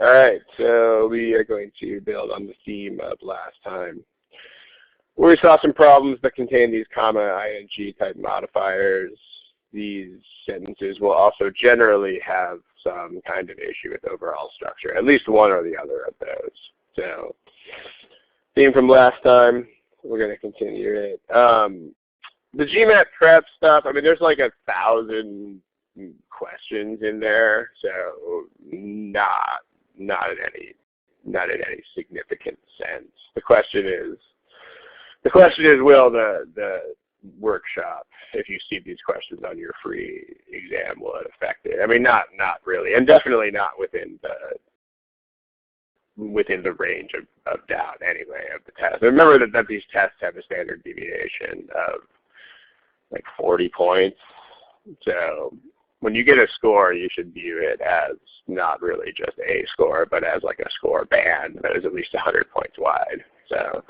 All right, so we are going to build on the theme of last time. We saw some problems that contain these comma, ing type modifiers. These sentences will also generally have some kind of issue with overall structure, at least one or the other of those. So, theme from last time, we're going to continue it. The GMAT prep stuff, I mean, there's like 1,000 questions in there, so not in any significant sense. The question is, will the workshop, if you see these questions on your free exam, will it affect it? I mean, not really, and definitely not within the range of doubt anyway of the test. Remember that these tests have a standard deviation of like 40 points. So when you get a score, you should view it as not really just a score, but as like a score band that is at least 100 points wide. So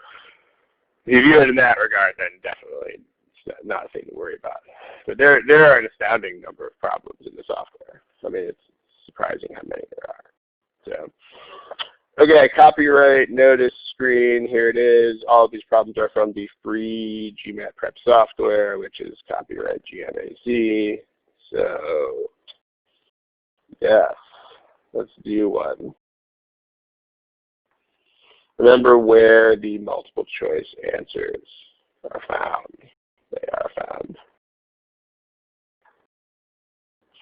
if you view it in that regard, then definitely it's not a thing to worry about. But there are an astounding number of problems in the software. I mean, it's surprising how many there are. So, okay, copyright notice screen. Here it is. All of these problems are from the free GMAT prep software, which is copyright GMAC. So, yes, let's do one. Remember where the multiple choice answers are found. They are found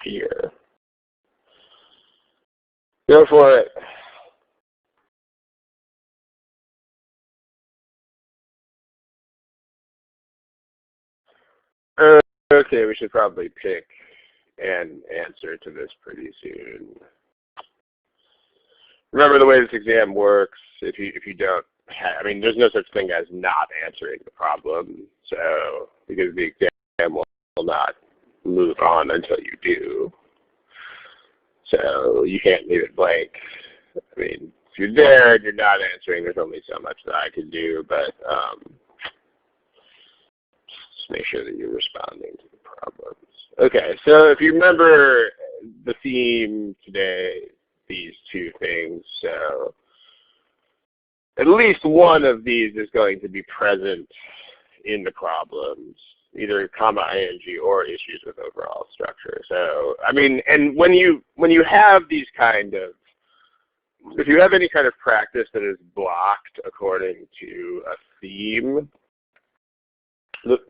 here. Go for it. Okay, we should probably pick an answer to this pretty soon. Remember the way this exam works, if you don't have, I mean, there's no such thing as not answering the problem. So, because the exam will not move on until you do. So, you can't leave it blank. I mean, if you're there and you're not answering, there's only so much that I can do, but just make sure that you're responding to the problems. Okay, so if you remember the theme today, these two things, so at least one of these is going to be present in the problems, either comma ing or issues with overall structure. So, I mean, and when you have these kind of, if you have any kind of practice that is blocked according to a theme,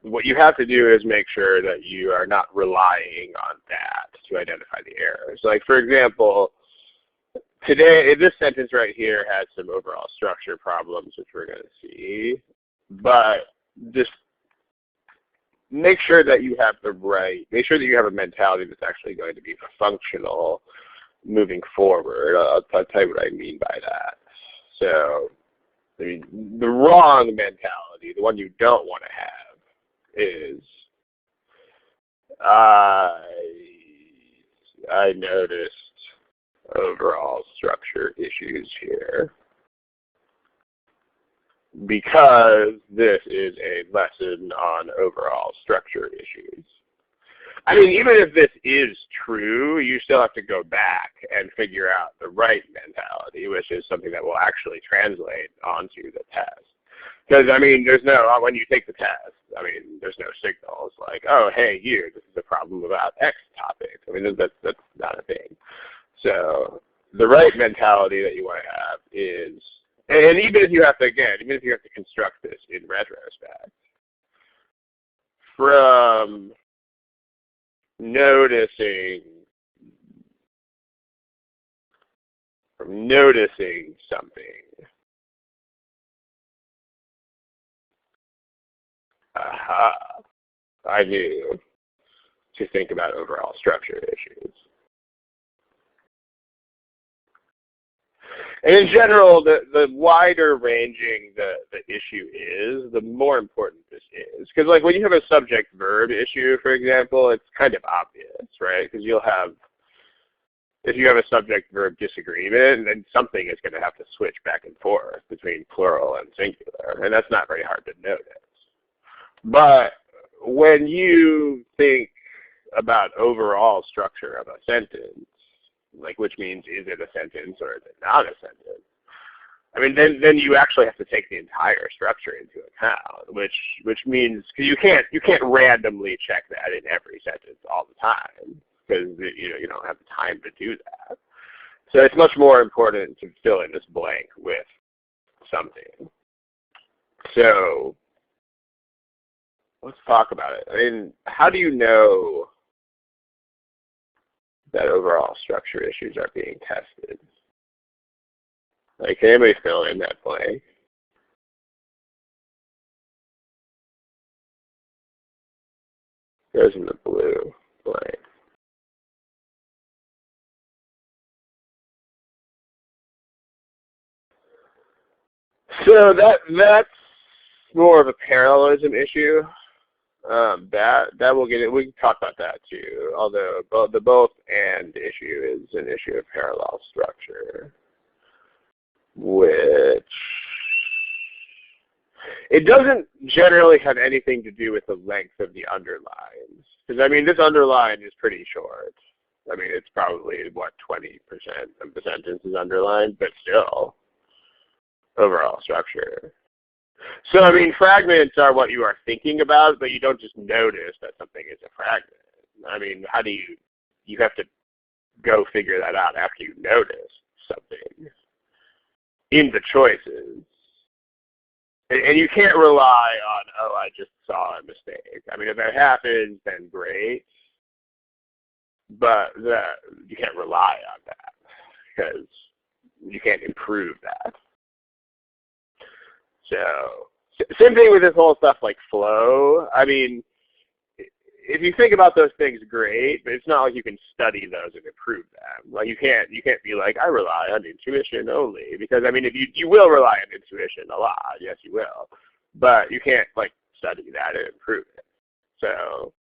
what you have to do is make sure that you are not relying on that to identify the errors. Like, for example, today, this sentence right here has some overall structure problems, which we're going to see. But just make sure that you have make sure that you have a mentality that's actually going to be functional moving forward. I'll tell you what I mean by that. So, I mean, the wrong mentality, the one you don't want to have, is I noticed overall structure issues here because this is a lesson on overall structure issues. I mean, even if this is true, you still have to go back and figure out the right mentality, which is something that will actually translate onto the test. Because, I mean, there's no, when you take the test, I mean, there's no signals like, oh, hey, here, this is a problem about X topic. I mean, that's not a thing. So the right mentality that you want to have is, and even if you have to, again, even if you have to construct this in retrospect, from noticing something, I knew to think about overall structure issues. And in general, the wider ranging the issue is, the more important this is. Because like when you have a subject-verb issue, for example, it's kind of obvious, right? Because you'll have, if you have a subject-verb disagreement, then something is going to have to switch back and forth between plural and singular. And that's not very hard to notice. But when you think about overall structure of a sentence, like which means is it a sentence or is it not a sentence? I mean, then you actually have to take the entire structure into account, which means because you can't randomly check that in every sentence all the time because you don't have the time to do that. So it's much more important to fill in this blank with something. So let's talk about it. I mean, how do you know that overall structure issues are being tested? Like, can anybody fill in that blank? Goes in the blue blank. So that's more of a parallelism issue. That we'll get it. We can talk about that too. Although the both and issue is an issue of parallel structure, which it doesn't generally have anything to do with the length of the underlines. Because I mean, this underline is pretty short. I mean, it's probably what 20% of the sentence is underlined, but still, overall structure. So, I mean, fragments are what you are thinking about, but you don't just notice that something is a fragment. I mean, how do you have to go figure that out after you notice something in the choices. And you can't rely on, oh, I just saw a mistake. I mean, if that happens, then great. But you can't rely on that because you can't improve that. So, same thing with this whole stuff like flow. I mean, if you think about those things, great, but it's not like you can study those and improve them. Like you can't be like, I rely on intuition only, because I mean, if you will rely on intuition a lot, yes, you will, but you can't like study that and improve it. So,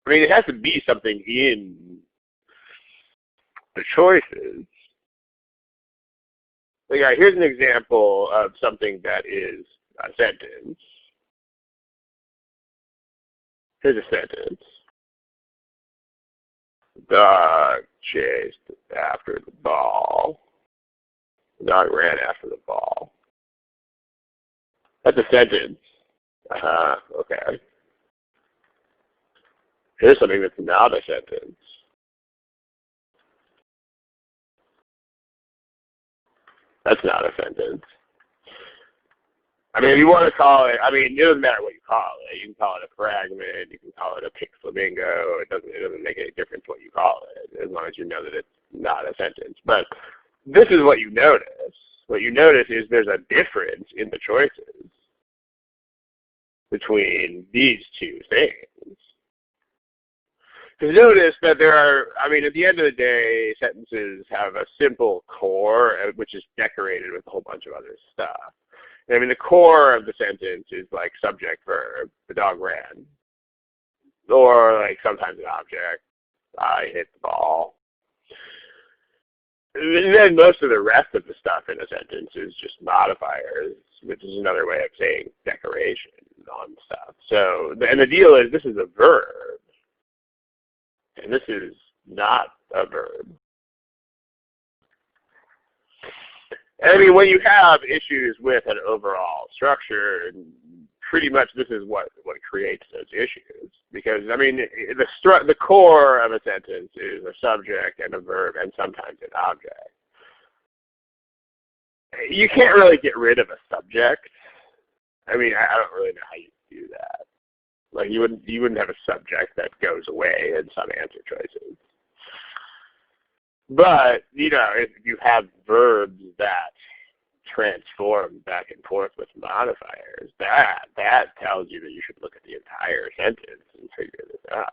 I mean, it has to be something in the choices. Like, all right, here's an example of something that is a sentence. Here's a sentence. The dog chased after the ball. The dog ran after the ball. That's a sentence. Okay. Here's something that's not a sentence. That's not a sentence. I mean, if you want to call it, I mean, it doesn't matter what you call it. You can call it a fragment. You can call it a pink flamingo. It doesn't make any difference what you call it, as long as you know that it's not a sentence. But this is what you notice. What you notice is there's a difference in the choices between these two things. Because notice that there are, I mean, at the end of the day, sentences have a simple core, which is decorated with a whole bunch of other stuff. I mean, the core of the sentence is like subject, verb, the dog ran. Or like sometimes an object, I hit the ball. And then most of the rest of the stuff in a sentence is just modifiers, which is another way of saying decoration on stuff. So, and the deal is this is a verb. And this is not a verb. And I mean, when you have issues with an overall structure, pretty much this is what creates those issues. Because, I mean, the core of a sentence is a subject and a verb and sometimes an object. You can't really get rid of a subject. I mean, I don't really know how you do that. Like, you wouldn't have a subject that goes away in some answer choices. But, you know, if you have verbs that transform back and forth with modifiers, that tells you that you should look at the entire sentence and figure this out.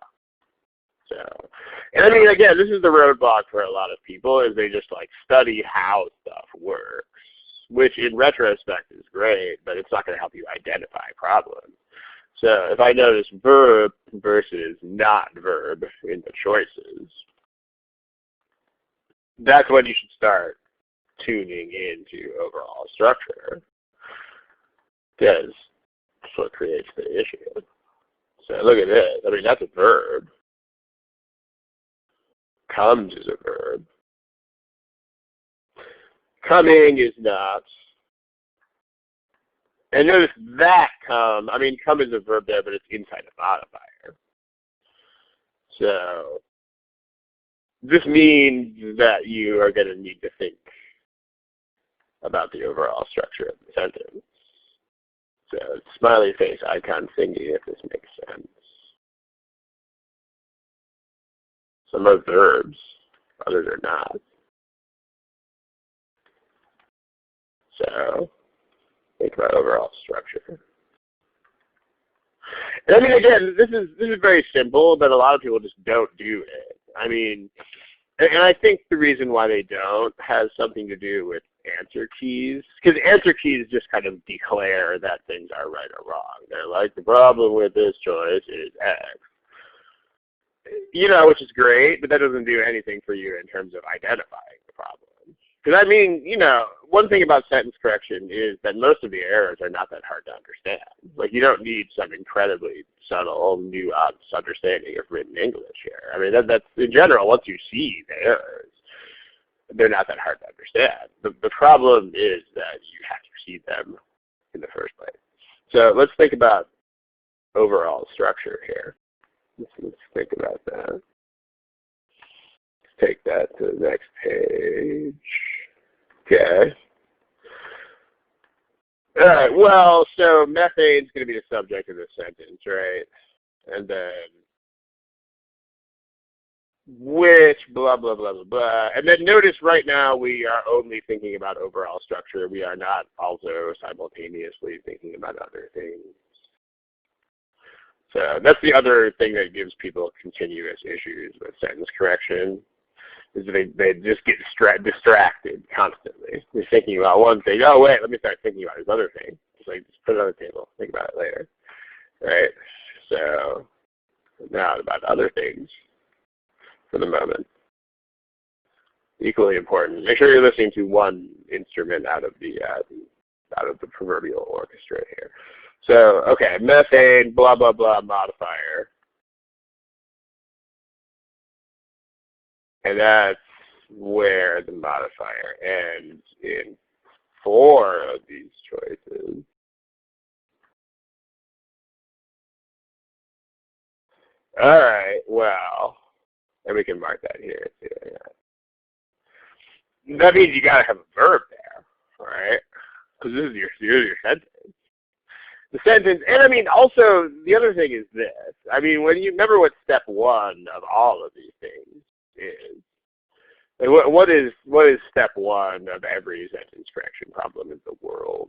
So, and I mean, again, this is the roadblock for a lot of people, is they just like study how stuff works, which in retrospect is great, but it's not going to help you identify problems. So if I notice verb versus not verb in the choices, that's when you should start tuning into overall structure, because that's what creates the issue. So look at this. I mean, that's a verb. Comes is a verb. Coming is not. And notice that come, I mean, come is a verb there, but it's inside a modifier. So this means that you are going to need to think about the overall structure of the sentence. So smiley face, icon, thingy, if this makes sense. Some are verbs, others are not. So think about overall structure. And I mean, again, this is very simple, but a lot of people just don't do it. I mean, and I think the reason why they don't has something to do with answer keys, because answer keys just kind of declare that things are right or wrong. They're like, the problem with this choice is X. You know, which is great, but that doesn't do anything for you in terms of identifying the problem. Because I mean, you know, one thing about sentence correction is that most of the errors are not that hard to understand. Like, you don't need some incredibly subtle, nuanced understanding of written English here. I mean, that's in general, once you see the errors, they're not that hard to understand. The problem is that you have to see them in the first place. So let's think about overall structure here. Let's think about that. Let's take that to the next page. Okay. All right. Well, so methane's going to be the subject of this sentence, right? And then which blah, blah, blah, blah, blah. And then notice right now we are only thinking about overall structure. We are not also simultaneously thinking about other things. So that's the other thing that gives people continuous issues with sentence correction, is they just get distracted constantly. They're thinking about one thing. Oh, wait, let me start thinking about this other thing. Just like, just put it on the table. Think about it later. Right? So now about other things for the moment. Equally important. Make sure you're listening to one instrument out of the proverbial orchestra here. So, okay, methane, blah, blah, blah, modifier. And that's where the modifier ends in 4 of these choices. All right, well, and we can mark that here too. Yeah. That means you got to have a verb there, right? Because this is your sentence. The sentence, and I mean, also, the other thing is this. I mean, when you remember what step 1 of all of these things is. Like what is step 1 of every sentence correction problem in the world?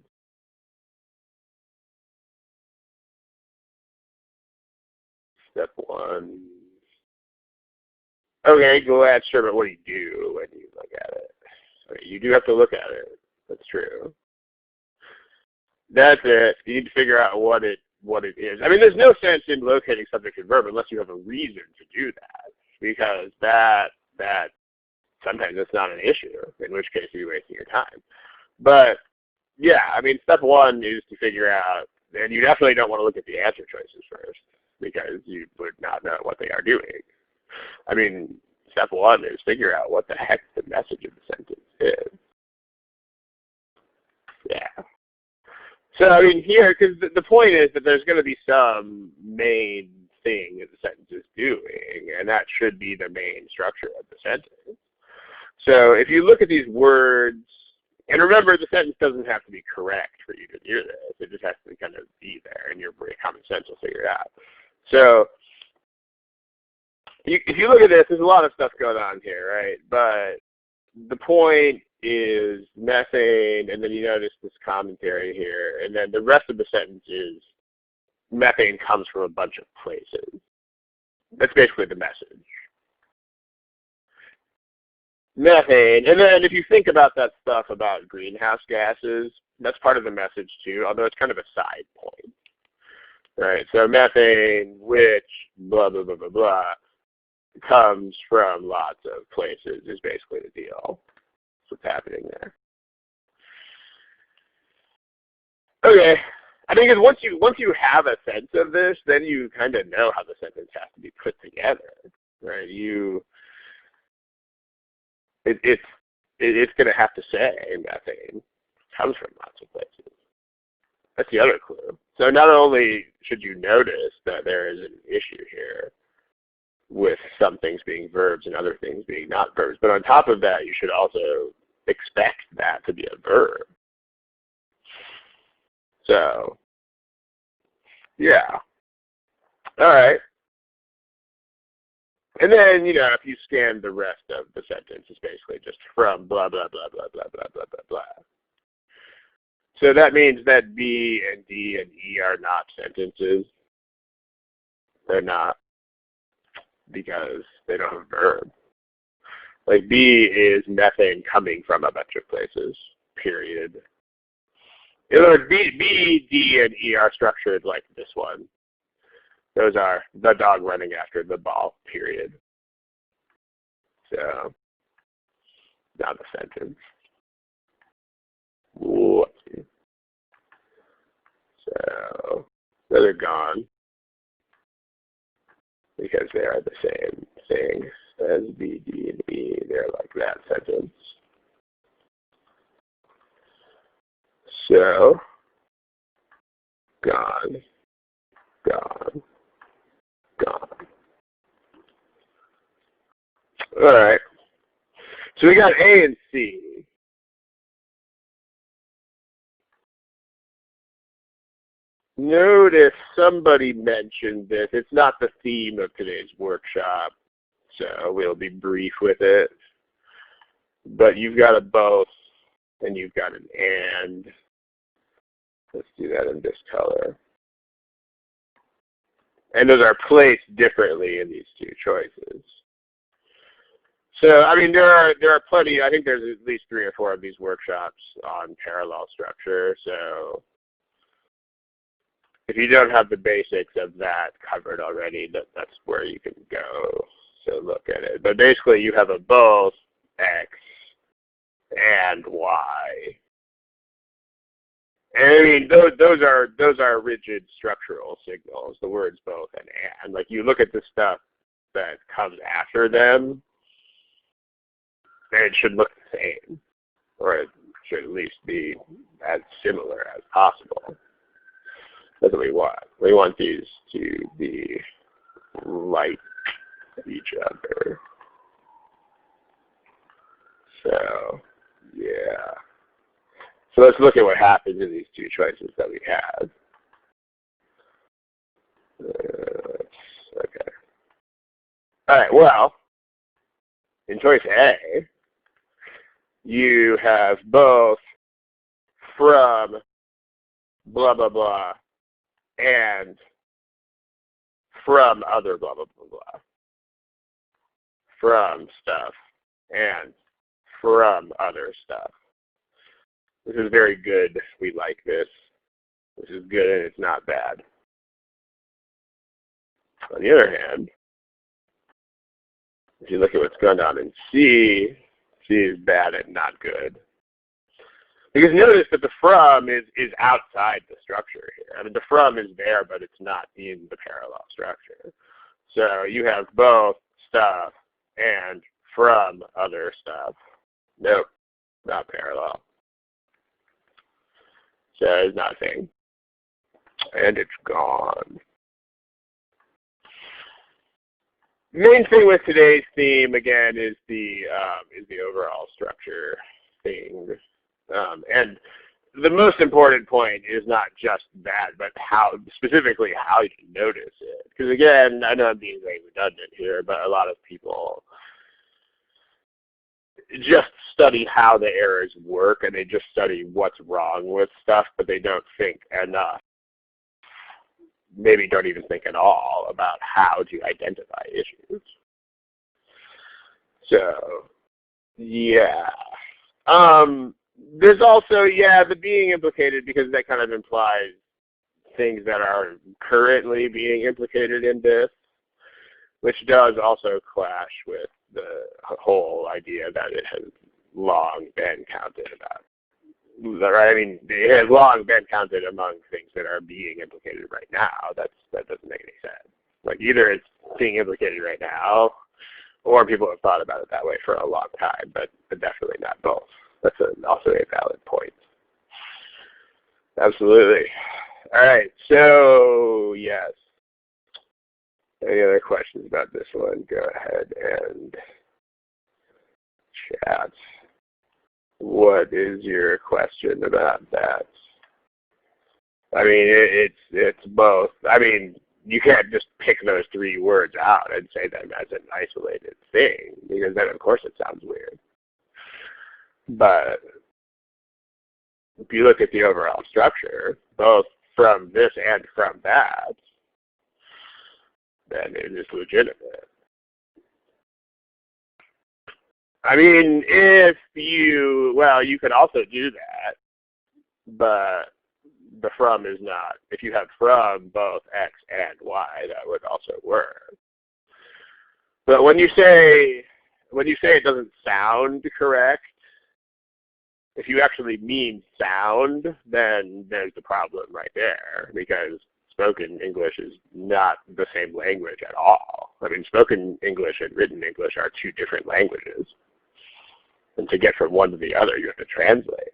Step 1. Okay, go ahead, sure, but what do you do when you look at it? Okay, you do have to look at it. That's true. That's it. You need to figure out what it is. I mean, there's no sense in locating subject and verb unless you have a reason to do that, because that sometimes it's not an issue, in which case you're wasting your time. But yeah, I mean, step 1 is to figure out, and you definitely don't want to look at the answer choices first, because you would not know what they are doing. I mean, step 1 is figure out what the heck the message of the sentence is. Yeah. So, I mean, here, because the point is that there's going to be some main thing that the sentence is doing, and that should be the main structure of the sentence. So if you look at these words, and remember, the sentence doesn't have to be correct for you to hear this. It just has to kind of be there, and your common sense will figure it out. So if you look at this, there's a lot of stuff going on here, right? But the point is methane, and then you notice this commentary here, and then the rest of the sentence is methane comes from a bunch of places. That's basically the message. Methane, and then if you think about that stuff about greenhouse gases, that's part of the message too, although it's kind of a side point. Right, so methane, which blah, blah, blah, blah, blah, comes from lots of places is basically the deal. That's what's happening there. Okay, I think once you have a sense of this, then you kind of know how the sentence has to be put together, right? it's going to have to say methane comes from lots of places. That's the other clue. So not only should you notice that there is an issue here with some things being verbs and other things being not verbs, but on top of that, you should also expect that to be a verb. So, yeah. All right. And then, if you scan the rest of the sentence, it's basically just from blah, blah, blah, blah, blah, blah, blah, blah, blah. So that means that B and D and E are not sentences. They're not, because they don't have a verb. Like B is methane coming from a bunch of places, period. In other words, B, D, and E are structured like this one. Those are the dog running after the ball, period. So, not a sentence. Whoopsie. So, they're gone because they are the same thing as B, D, and E. They're like that sentence. So, gone, gone, gone. All right. So we got A and C. Notice somebody mentioned this. It's not the theme of today's workshop, so we'll be brief with it. But you've got a both, and you've got an and. Let's do that in this color. And those are placed differently in these two choices. So, I mean, there are plenty. I think there's at least 3 or 4 of these workshops on parallel structure. So, if you don't have the basics of that covered already, that's where you can go. So look at it. But basically, you have a both X and Y. And I mean, those are rigid structural signals. The words both and. Like you look at the stuff that comes after them, and it should look the same, or it should at least be as similar as possible. That's what we want. We want these to be like each other. So, yeah. So let's look at what happens in these two choices that we have. Okay. All right, well, in choice A, you have both from blah, blah, blah, and from other blah, blah, blah, blah. From stuff and from other stuff. This is very good. We like this. This is good and it's not bad. On the other hand, if you look at what's going on in C, C is bad and not good. Because notice that the from is outside the structure here. I mean, the from is there, but it's not in the parallel structure. So you have both stuff and from other stuff. Nope, not parallel. So it's nothing. And it's gone. Main thing with today's theme, again, is the overall structure thing. And the most important point is not just that, but specifically how you notice it. Because again, I know I'm being very redundant here, but a lot of people just study how the errors work, and they just study what's wrong with stuff, but they don't think enough. Maybe don't even think at all about how to identify issues. So, yeah. There's also, the being implicated, because that kind of implies things that are currently being implicated in this, which does also clash with the whole idea that it has long been counted about. Right? I mean, it has long been counted among things that are being implicated right now. That doesn't make any sense. Like either it's being implicated right now, or people have thought about it that way for a long time, but definitely not both. That's also a valid point. Absolutely. All right, so yes. Any other questions about this one? Go ahead and chat. What is your question about that? I mean, it's both. I mean, you can't just pick those three words out and say them as an isolated thing, because then of course it sounds weird. But if you look at the overall structure, both from this and from that, then it is legitimate. I mean, you could also do that, but the from is not. If you have from both x and y, that would also work. But when you say it doesn't sound correct, if you actually mean sound, then there's the problem right there, because spoken English is not the same language at all. I mean, spoken English and written English are two different languages. And to get from one to the other, you have to translate.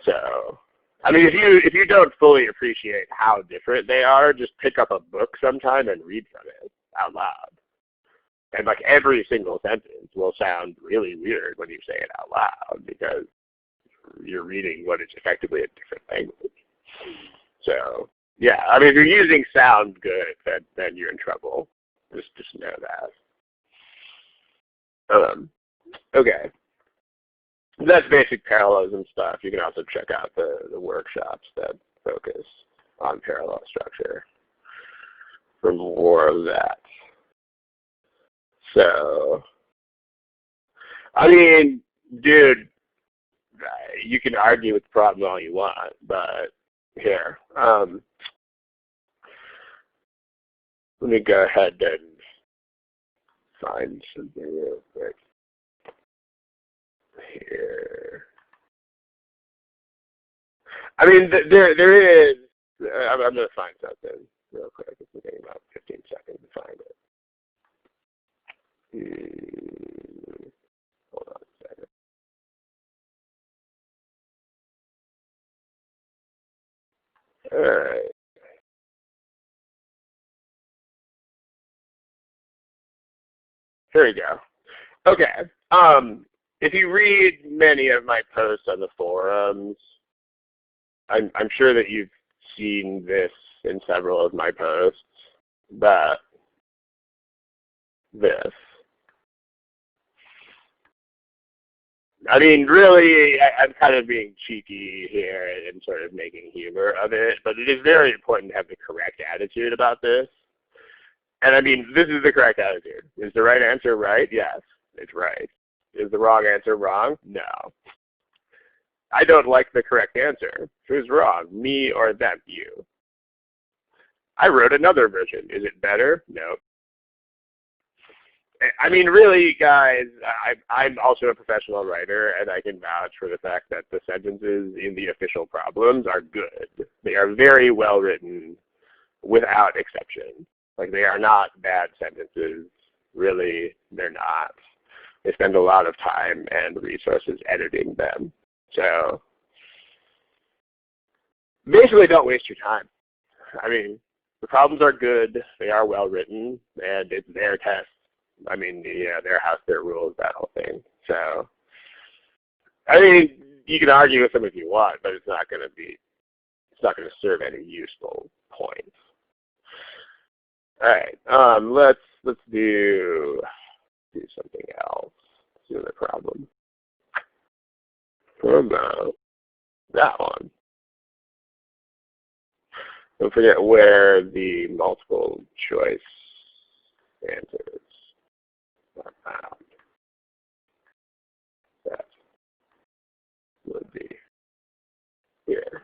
So, I mean, if you don't fully appreciate how different they are, just pick up a book sometime and read from it out loud. And like every single sentence will sound really weird when you say it out loud, because you're reading what is effectively a different language. So yeah, I mean, if you're using sound good, then you're in trouble. Just know that. Okay. That's basic parallelism stuff. You can also check out the workshops that focus on parallel structure for more of that. So, I mean, dude, you can argue with the problem all you want, but here, let me go ahead and find something real quick here. I mean, there is, I'm going to find something real quick. It's taking about 15 seconds to find it. Hold on a second. All right. Here we go. Okay. If you read many of my posts on the forums, I'm sure that you've seen this in several of my posts, but this. I mean, really, I'm kind of being cheeky here and sort of making humor of it, but it is very important to have the correct attitude about this. And I mean, this is the correct attitude. Is the right answer right? Yes, it's right. Is the wrong answer wrong? No. I don't like the correct answer. Who's wrong, me or them? You. I wrote another version. Is it better? No. I mean, really, guys, I'm also a professional writer, and I can vouch for the fact that the sentences in the official problems are good. They are very well written, without exception. Like, they are not bad sentences. Really, they're not. They spend a lot of time and resources editing them. So, basically, don't waste your time. I mean, the problems are good. They are well written, and it's their test. I mean, yeah, their house, their rules, that whole thing. So, I mean, you can argue with them if you want, but it's not going to serve any useful points. All right, let's do something else. Let's do the problem. What about that one? Don't forget where the multiple choice answers are found. That would be here.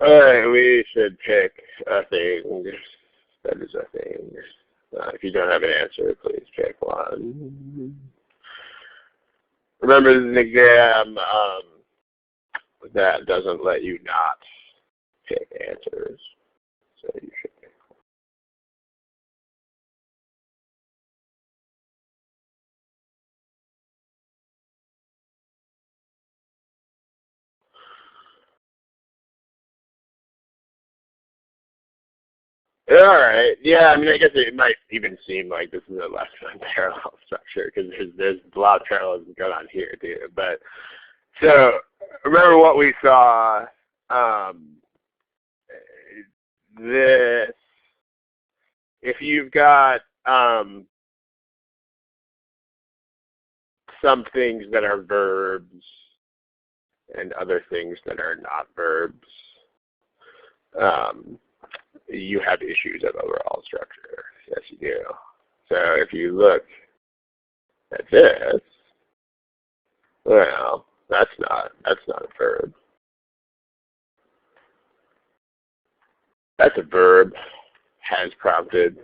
Alright, we should pick a thing. That is a thing. If you don't have an answer, please pick one. Remember, this is an exam that doesn't let you not pick answers. So you should pick. All right. Yeah, I mean, I guess it might even seem like this is a less than parallel structure because there's a lot of parallelism going on here too. But so remember what we saw. This if you've got some things that are verbs and other things that are not verbs, you have issues of overall structure. Yes, you do. So if you look at this, well, that's not a verb. That's a verb. Has prompted.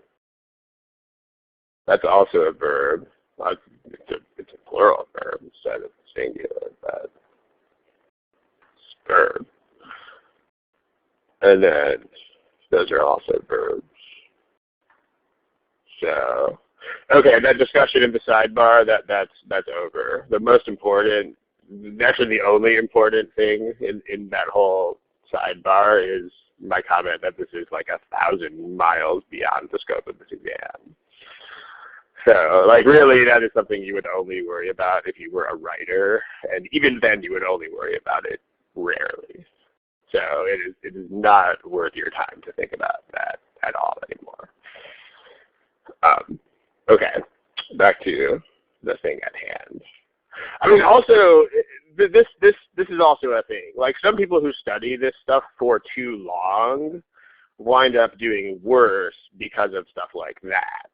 That's also a verb. Well, it's a plural verb instead of singular, but it's a verb. And then those are also verbs. So, okay, that discussion in the sidebar, that's over. The most important, actually the only important thing in that whole sidebar is my comment that this is like 1,000 miles beyond the scope of this exam. So, like, really, that is something you would only worry about if you were a writer, and even then, you would only worry about it rarely. So, it is not worth your time to think about that at all anymore. Okay, back to the thing at hand. I mean, also, this is also a thing. Like, some people who study this stuff for too long wind up doing worse because of stuff like that.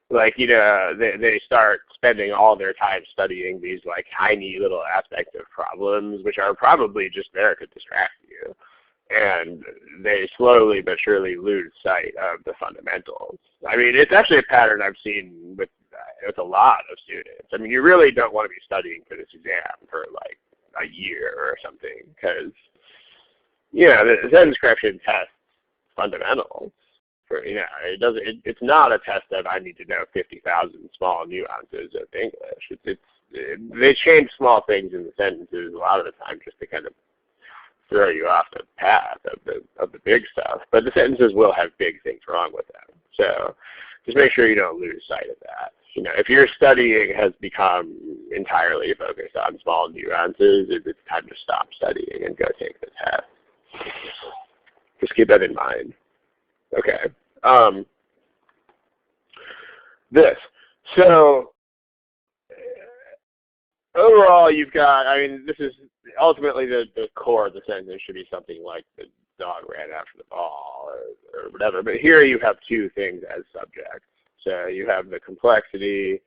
Like, you know, they start spending all their time studying these, like, tiny little aspects of problems, which are probably just there to distract you. And they slowly but surely lose sight of the fundamentals. I mean, it's actually a pattern I've seen with a lot of students. I mean, you really don't want to be studying for this exam for, like, a year or something, because, you know, the sentence correction tests fundamentals. For, you know, it's not a test that I need to know 50,000 small nuances of English. They change small things in the sentences a lot of the time just to kind of throw you off the path of the big stuff. But the sentences will have big things wrong with them. So just make sure you don't lose sight of that. You know, if your studying has become entirely focused on small nuances, it's time to stop studying and go take the test. Just keep that in mind. Okay. This. So overall, you've got, I mean, this is ultimately the core of the sentence should be something like the dog ran after the ball or whatever. But here you have two things as subjects. So you have the complexity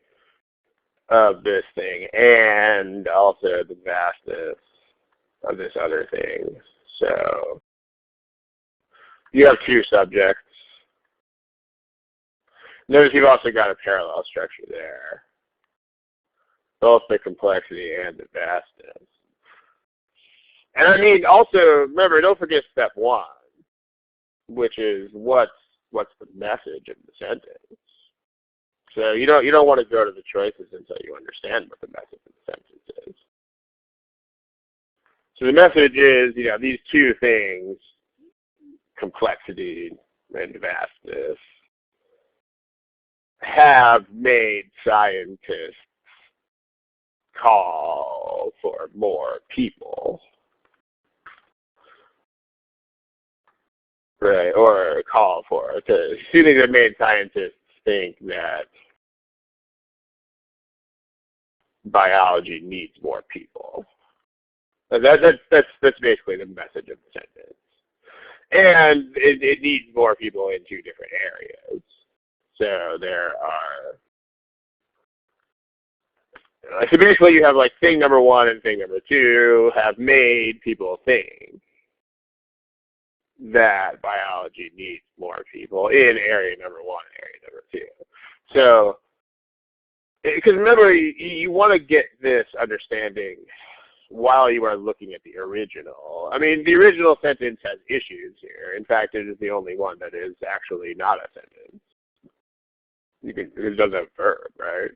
of this thing and also the vastness of this other thing. So you have two subjects. Notice you've also got a parallel structure there, both the complexity and the vastness. And I mean, also, remember, don't forget step one, which is what's the message of the sentence. So you don't want to go to the choices until you understand what the message of the sentence is. So the message is, you know, these two things, complexity and vastness, have made scientists call for more people. Right, or call for it. Two things that made scientists think that biology needs more people. That's basically the message of the sentence. And it needs more people in two different areas. So there are, so basically you have like thing number one and thing number two have made people think. that biology needs more people in area number 1 and area number 2. So, because remember, you want to get this understanding while you are looking at the original. I mean, the original sentence has issues here. In fact, it is the only one that is actually not a sentence. It doesn't have a verb, right?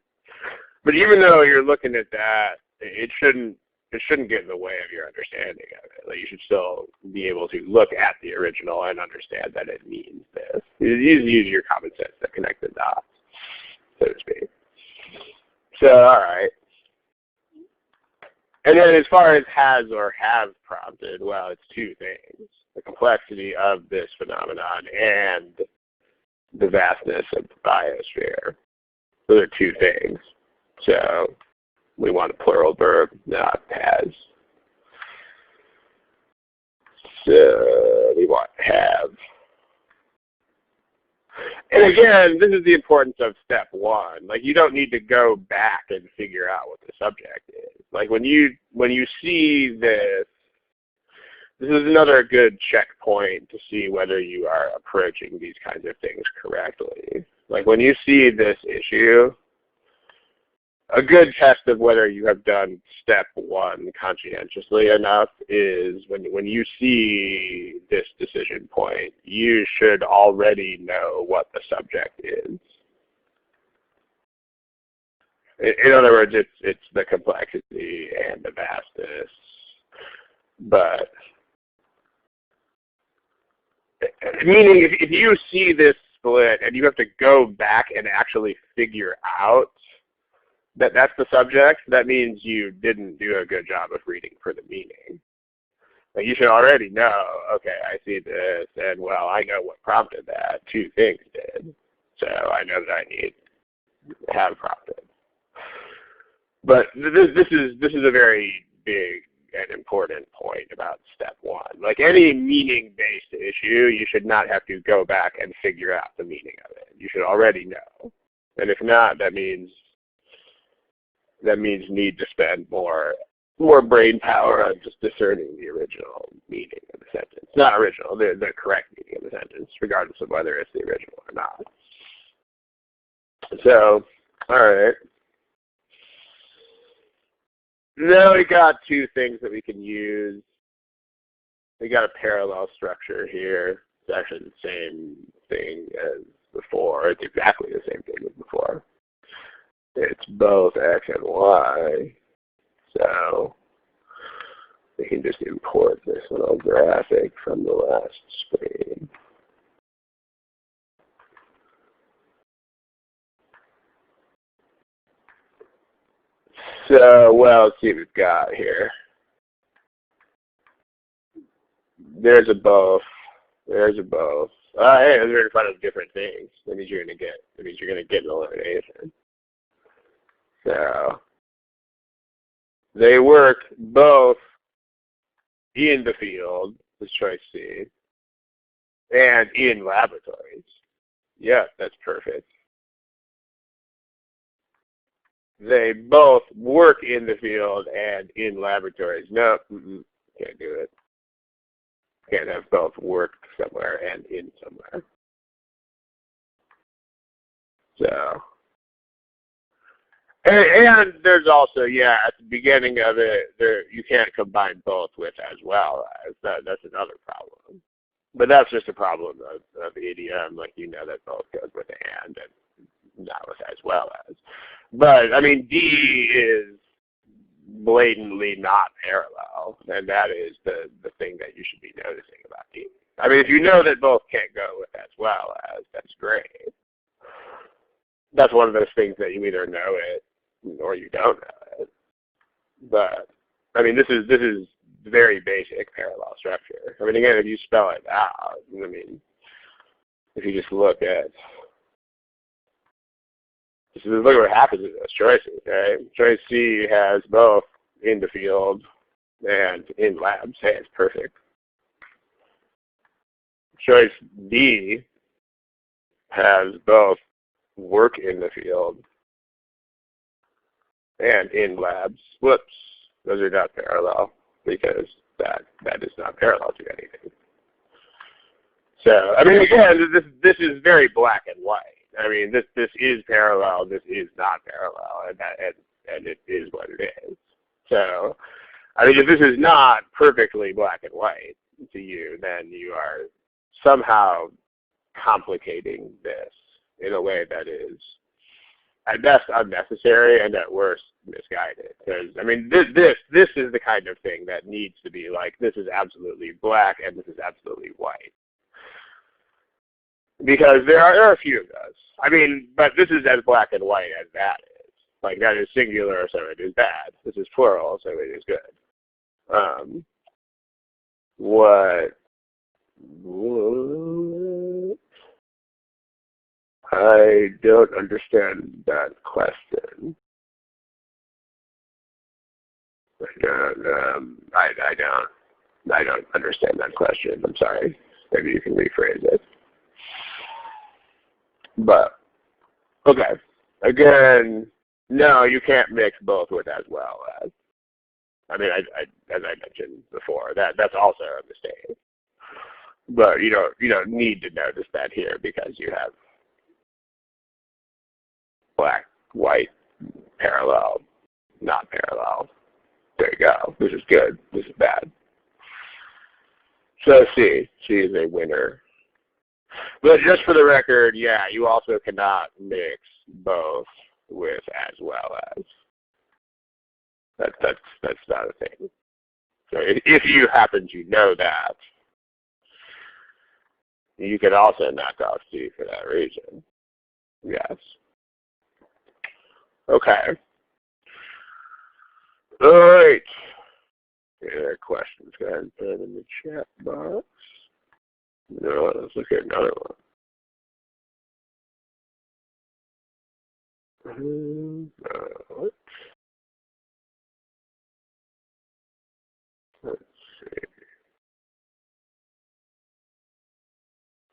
But even though you're looking at that, it shouldn't get in the way of your understanding of it. Like, you should still be able to look at the original and understand that it means this. You use your common sense to connect the dots, so to speak. So, all right. And then as far as has or have prompted, well, it's two things: the complexity of this phenomenon and the vastness of the biosphere. Those are two things. So we want a plural verb, not has. So we want have. And again, this is the importance of step 1. Like, you don't need to go back and figure out what the subject is. Like, when you see this, this is another good checkpoint to see whether you are approaching these kinds of things correctly. Like, when you see this issue, a good test of whether you have done step 1 conscientiously enough is when you see this decision point, you should already know what the subject is. In other words, it's the complexity and the vastness. But meaning, if you see this split and you have to go back and actually figure out that's the subject, that means you didn't do a good job of reading for the meaning. Like, you should already know, okay, I see this, and well, I know what prompted that. Two things did. So I know that I need to have prompted. But this is a very big and important point about step 1. Like, any meaning-based issue, you should not have to go back and figure out the meaning of it. You should already know. And if not, that means need to spend more brain power on just discerning the original meaning of the sentence. Not original, the correct meaning of the sentence, regardless of whether it's the original or not. So, all right. Now we got two things that we can use. We got a parallel structure here. It's actually the same thing as before. It's exactly the same thing as before. It's both x and y. So we can just import this little graphic from the last screen. So, well, let's see what we've got here. There's a both. There's a both. Hey, those are in front of different things. That means you're gonna get an elimination. So they work both in the field, this choice C, and in laboratories. Yeah, that's perfect. They both work in the field and in laboratories. No, can't do it. Can't have both work somewhere and in somewhere. So, and there's also, yeah, at the beginning of it, you can't combine both with as well as. That's another problem. But that's just a problem of idiom, like, you know that both goes with and not with as well as. But, I mean, D is blatantly not parallel, and that is the thing that you should be noticing about D. I mean, if you know that both can't go with as well as, that's great. That's one of those things that you either know it or you don't know it. But, I mean, this is very basic parallel structure. I mean, again, if you spell it out, I mean, if you just look at what happens in those choices, right? Choice C has both in the field and in labs. Hey, it's perfect. Choice D has both work in the field and in labs. Whoops, those are not parallel because that is not parallel to anything. So, I mean, again, this is very black and white. I mean, this is parallel, this is not parallel, and it is what it is. So, I mean, if this is not perfectly black and white to you, then you are somehow complicating this in a way that is, at best, unnecessary, and at worst, misguided. Because, I mean, this is the kind of thing that needs to be like, this is absolutely black and this is absolutely white. Because there are a few of those. I mean, but this is as black and white as that is. Like, that is singular, so it is bad. This is plural, so it is good. What? I don't understand that question. I don't understand that question. I'm sorry. Maybe you can rephrase it. But, okay. Again, no, you can't mix both with as well as. I mean, as I mentioned before, that's also a mistake. But you don't need to notice that here because you have black, white, parallel, not parallel. There you go. This is good. This is bad. So C is a winner. But just for the record, yeah, you also cannot mix both with as well as. That's not a thing. So if you happen to know that, you can also knock off C for that reason. Yes. Okay. All right. Any other questions? Go ahead and put it in the chat box. No, let's look at another one. Let's see.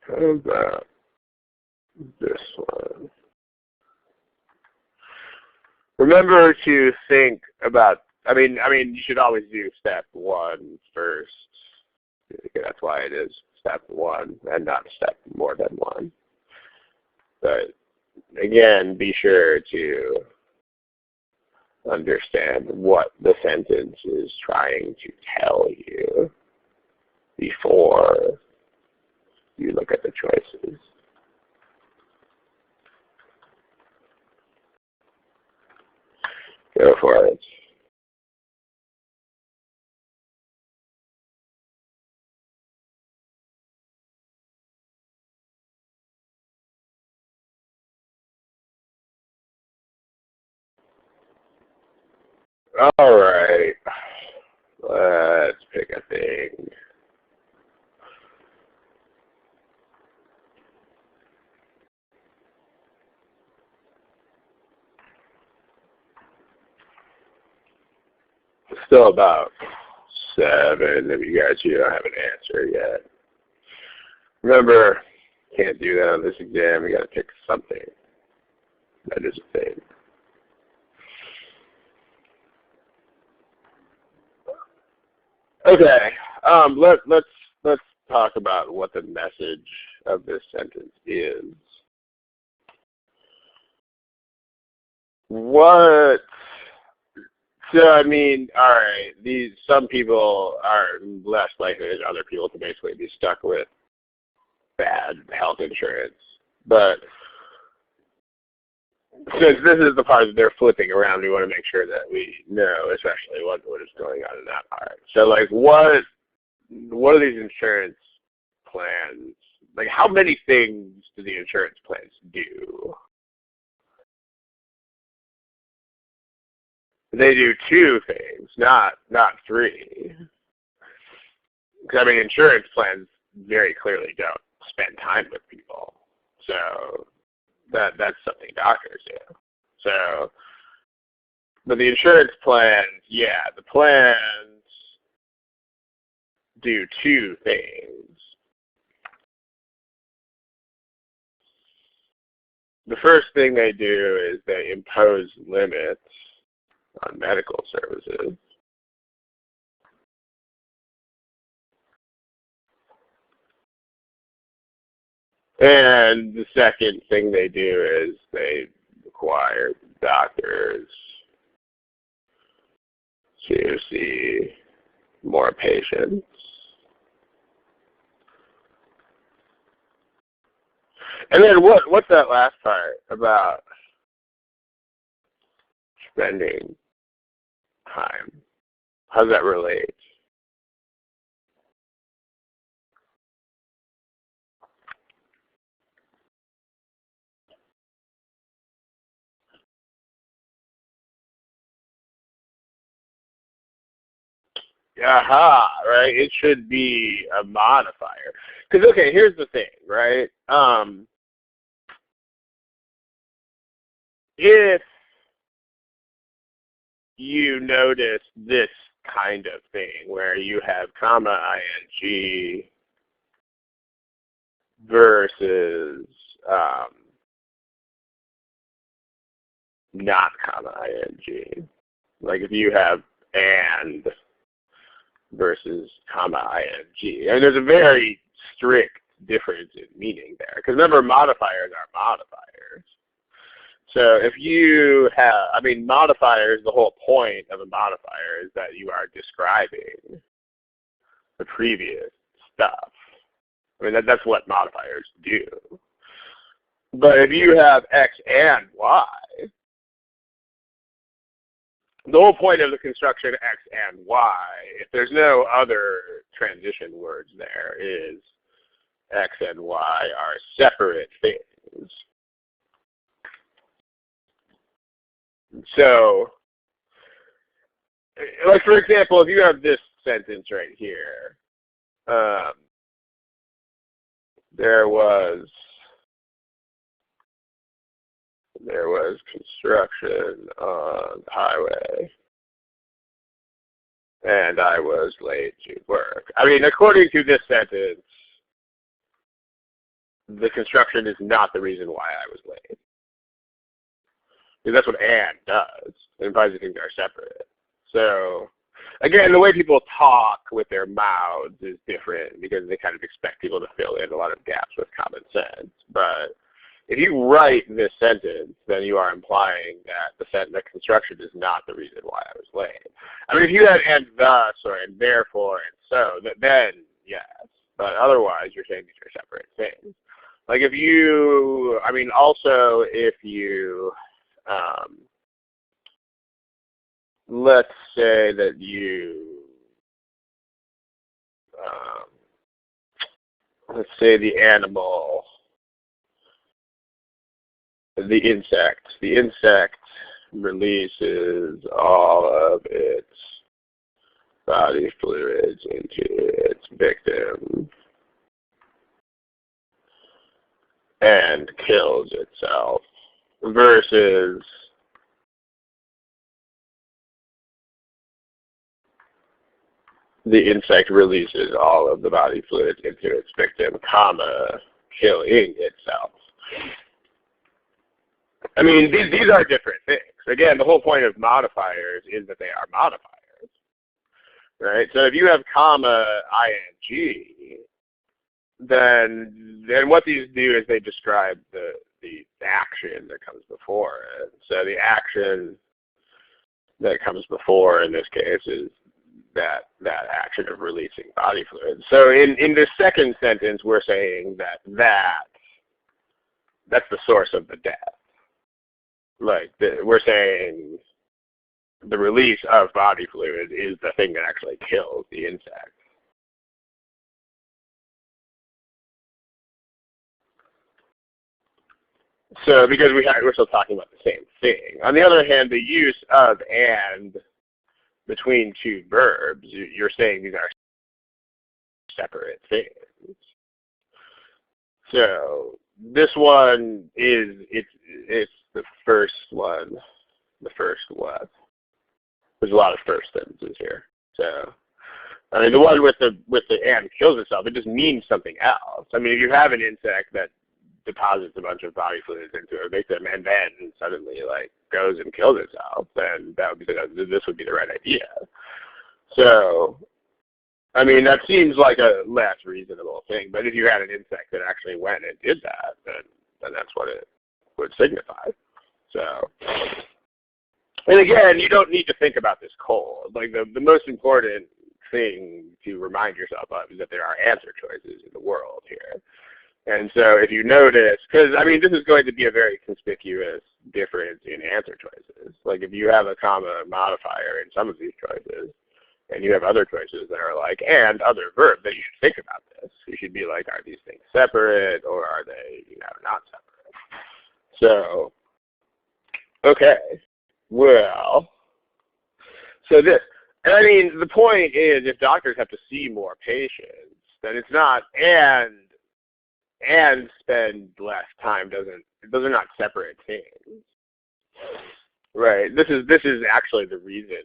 How about this one? Remember to think about. I mean, you should always do step one first. That's why it is step one and not step more than one. But again, be sure to understand what the sentence is trying to tell you before you look at the choices. Go for it. All right. Let's pick a thing. Still about 7 of you guys who don't have an answer yet. Remember, can't do that on this exam. You got to pick something. That is a thing. Okay. Let's talk about what the message of this sentence is. So I mean, all right. Some people are less likely than other people to basically be stuck with bad health insurance, but since this is the part that they're flipping around, we want to make sure that we know, especially what is going on in that part. So, like, what are these insurance plans? Like, how many things do the insurance plans do? They do 2 things, not 3. Because I mean, insurance plans very clearly don't spend time with people, so that's something doctors do. So, but the insurance plans, yeah, the plans do 2 things. The first thing they do is they impose limits on medical services. And the second thing they do is they require doctors to see more patients. And then what's that last part about spending time? How does that relate? Aha, right? It should be a modifier. Because, okay, here's the thing, right? If you notice this kind of thing where you have comma ing versus not comma ing, like if you have and versus comma ing, and there's a very strict difference in meaning there. Because remember, modifiers are modifiers. So if you have, I mean, modifiers, the whole point of a modifier is that you are describing the previous stuff. I mean, that's what modifiers do. But if you have X and Y, the whole point of the construction X and Y, if there's no other transition words there, is X and Y are separate things. So, like for example, if you have this sentence right here, there was construction on the highway, and I was late to work. I mean, according to this sentence, the construction is not the reason why I was late. Because that's what and does. It implies that things are separate. So, again, the way people talk with their mouths is different because they kind of expect people to fill in a lot of gaps with common sense. But if you write this sentence, then you are implying that the construction is not the reason why I was late. I mean, if you had and thus or and therefore and so, then yes. But otherwise, you're saying these are separate things. Like if you, I mean, also if you, let's say that you, let's say the animal, the insect releases all of its body fluids into its victim and kills itself, versus the insect releases all of the body fluids into its victim, comma, killing itself. I mean, these are different things. Again, the whole point of modifiers is that they are modifiers, right? So if you have comma ing, then what these do is they describe the action that comes before it. So the action that comes before in this case is that action of releasing body fluids. So in this second sentence, we're saying that's the source of the death. Like we're saying the release of body fluid is the thing that actually kills the insect. So because we're still talking about the same thing. On the other hand, the use of and between two verbs, you're saying these are separate things. So this one it's the first one. The first what? There's a lot of first sentences here. So I mean the one with the and kills itself, it just means something else. I mean if you have an insect that deposits a bunch of body fluids into a victim and then suddenly like goes and kills itself, then that would be this would be the right idea. So I mean, that seems like a less reasonable thing, but if you had an insect that actually went and did that, then that's what it would signify. So, and again, you don't need to think about this cold. Like, the most important thing to remind yourself of is that there are answer choices in the world here. And so if you notice, because, I mean, this is going to be a very conspicuous difference in answer choices. Like, if you have a comma modifier in some of these choices, and you have other choices that are like, and other verbs, that you should think about this. You should be like, are these things separate, or are they, not separate? So, okay, well, so this, and I mean, the point is, if doctors have to see more patients, then it's not, and spend less time those are not separate things. Right. This is actually the reason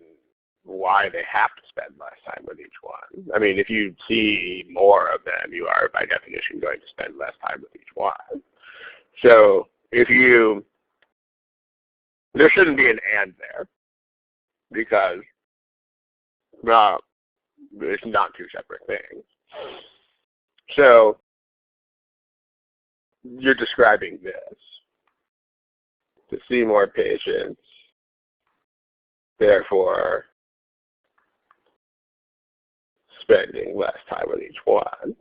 why they have to spend less time with each one. I mean, if you see more of them, you are by definition going to spend less time with each one. So there shouldn't be an and there, because it's not two separate things. So you're describing this. To see more patients, therefore spending less time with each one.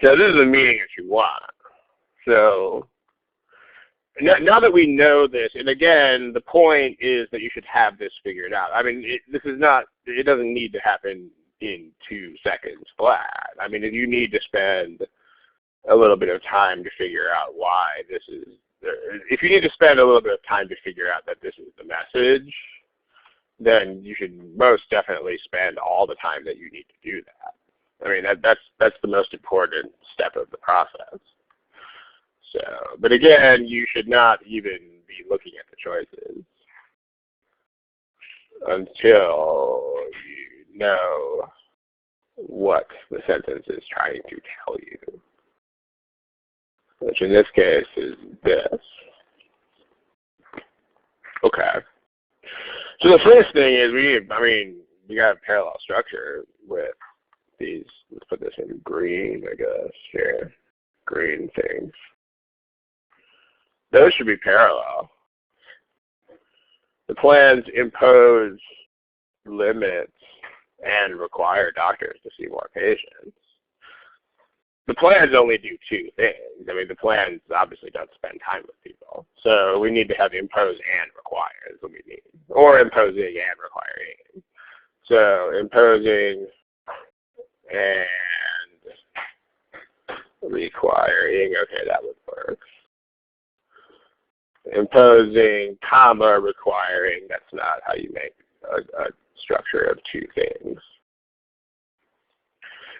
So this is the meaning that you want. So now that we know this, and again, the point is that you should have this figured out. I mean, it doesn't need to happen in 2 seconds flat. I mean, if you need to spend a little bit of time to figure out why this is, if you need to spend a little bit of time to figure out that this is the message, then you should most definitely spend all the time that you need to do that. I mean, that's the most important step of the process. So, but again, you should not even be looking at the choices until you know what the sentence is trying to tell you, which in this case is this. Okay. So the first thing is we got a parallel structure with these. Let's put this in green, I guess, here. Green things. Those should be parallel. The plans impose limits and require doctors to see more patients. The plans only do 2 things. I mean, the plans obviously don't spend time with people. So we need to have impose and require is what we need. Or imposing and requiring. So imposing and requiring, okay, that would work. Imposing, comma, requiring, that's not how you make a structure of 2 things.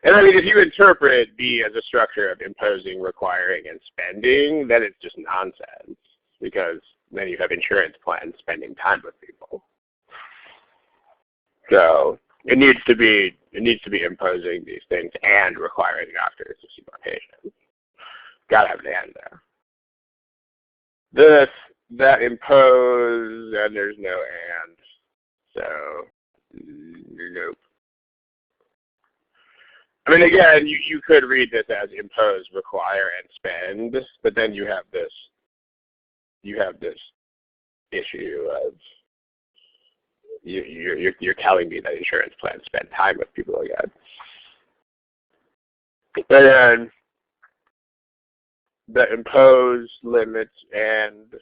And I mean, if you interpret B as a structure of imposing, requiring, and spending, then it's just nonsense, because then you have insurance plans spending time with people. So it needs to be imposing these things and requiring doctors to see more patients. Gotta have an and there. That impose, and there's no and, so nope. I mean, again, you could read this as impose, require, and spend, but then you have this issue of you're telling me that insurance plans spend time with people again. And then the impose, limits, and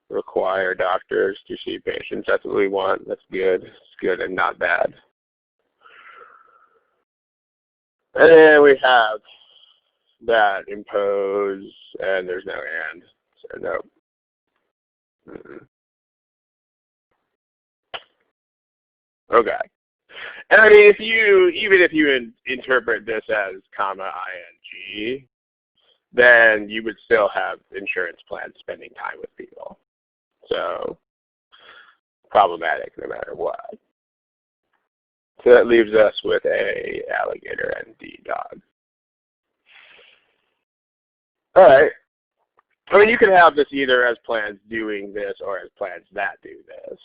require doctors to see patients. That's what we want. That's good. It's good and not bad. And then we have that impose, and there's no and, so no. Okay. And I mean, even if you interpret this as comma ing, then you would still have insurance plans spending time with people. So problematic no matter what. So that leaves us with A, alligator, and D, dog. All right. I mean, you can have this either as plans doing this or as plans that do this.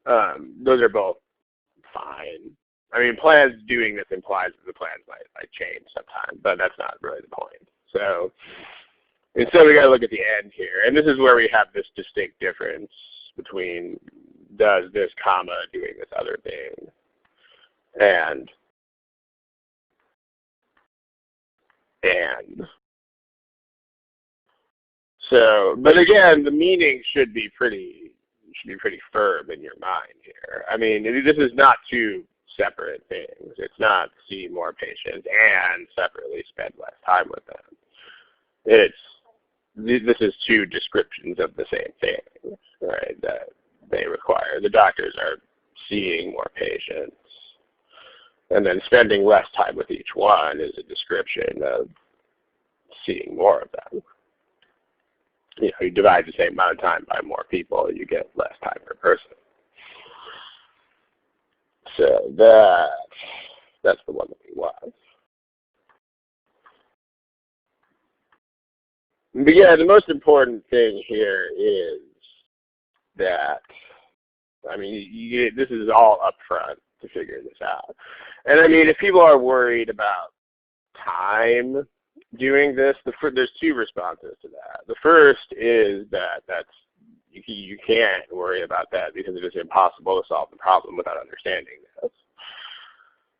Those are both fine. I mean, plans doing this implies that the plans might change sometime, but that's not really the point. So instead, we got to look at the end here, and this is where we have this distinct difference between does this comma doing this other thing, and so. But again, the meaning should be pretty firm in your mind here. I mean, this is not two separate things. It's not see more patients and separately spend less time with them. This is two descriptions of the same thing, right, that they require. The doctors are seeing more patients, and then spending less time with each one is a description of seeing more of them. You know, you divide the same amount of time by more people, you get less time per person. So that's the one that we want. But yeah, the most important thing here is that, I mean, this is all up front to figure this out. And I mean, if people are worried about time doing this, there's two responses to that. The first is that you can't worry about that because it is impossible to solve the problem without understanding this.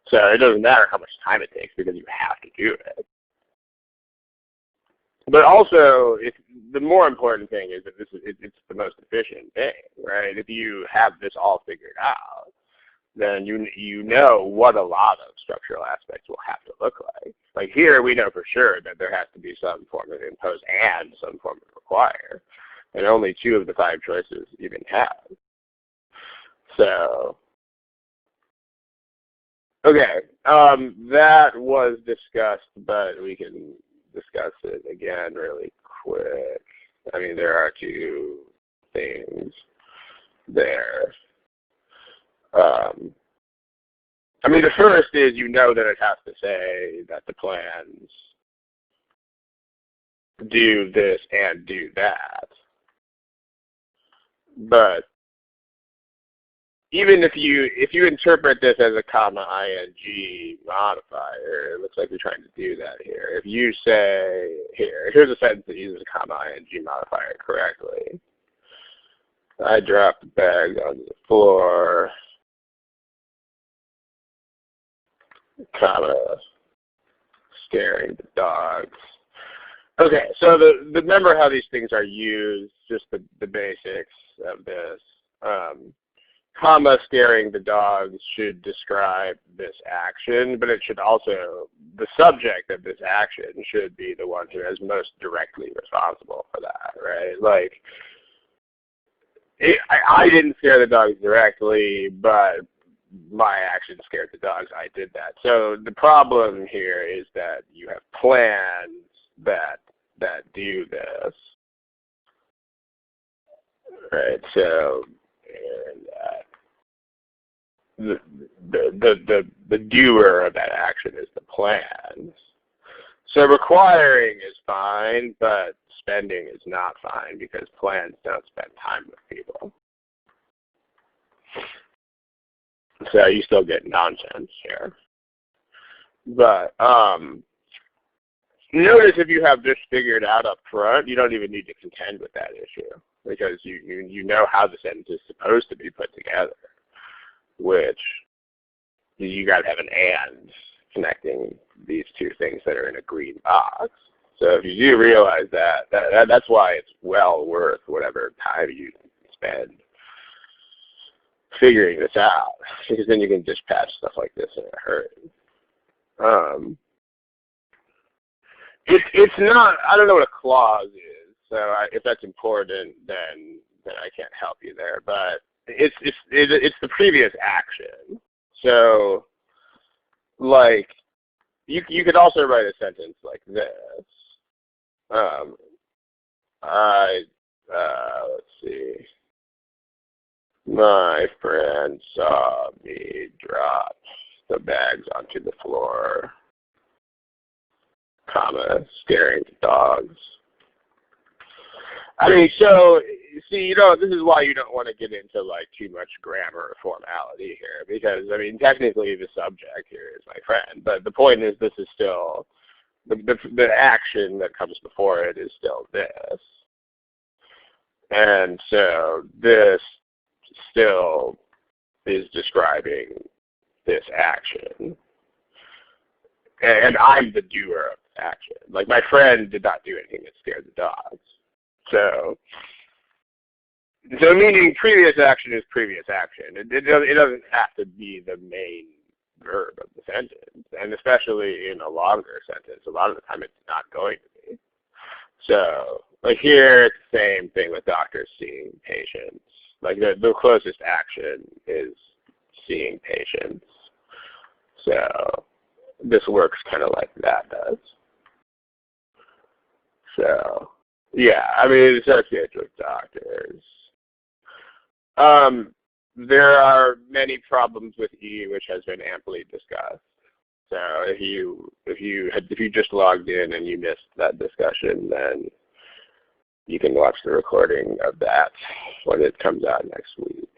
So it doesn't matter how much time it takes because you have to do it. But also, the more important thing is that it's the most efficient thing, right? If you have this all figured out, then you know what a lot of structural aspects will have to look like. Like here, we know for sure that there has to be some form of impose and some form of require, and only 2 of the 5 choices even have. So, okay, that was discussed, but we can discuss it again really quick. I mean, there are 2 things there. I mean, the first is you know that it has to say that the plans do this and do that. But even if you interpret this as a comma ing modifier, it looks like we're trying to do that here. If you say, here's a sentence that uses a comma ing modifier correctly. I dropped the bag on the floor, comma, scaring the dogs. Okay, so remember how these things are used, just the basics of this. Comma, scaring the dogs should describe this action, but it should also, the subject of this action should be the one who is most directly responsible for that, right? Like, I didn't scare the dogs directly, but my action scared the dogs. I did that. So the problem here is that you have plans that do this, right? So the doer of that action is the plans. So requiring is fine, but spending is not fine because plans don't spend time with people. So you still get nonsense here. But notice if you have this figured out up front, you don't even need to contend with that issue because you know how the sentence is supposed to be put together, which you got to have an and connecting these 2 things that are in a green box. So if you do realize that's why it's well worth whatever time you spend figuring this out, because then you can dispatch stuff like this in a hurry. It's not, I don't know what a clause is, so if that's important, then I can't help you there. But it's the previous action. So, like, you could also write a sentence like this. Let's see. My friend saw me drop the bags onto the floor, comma, scaring the dogs. I mean, so you see, this is why you don't want to get into like too much grammar or formality here, because I mean, technically the subject here is my friend, but the point is this is still the action that comes before it is still this, and so this still is describing this action, and I'm the doer of the action. Like my friend did not do anything that scared the dogs. So meaning previous action is previous action. It doesn't have to be the main verb of the sentence, and especially in a longer sentence, a lot of the time it's not going to be. So like here, it's the same thing with doctors seeing patients. Like the closest action is seeing patients. So this works kind of like that does. So yeah, I mean, it associates with doctors. There are many problems with E, which has been amply discussed. So if you just logged in and you missed that discussion, then you can watch the recording of that when it comes out next week.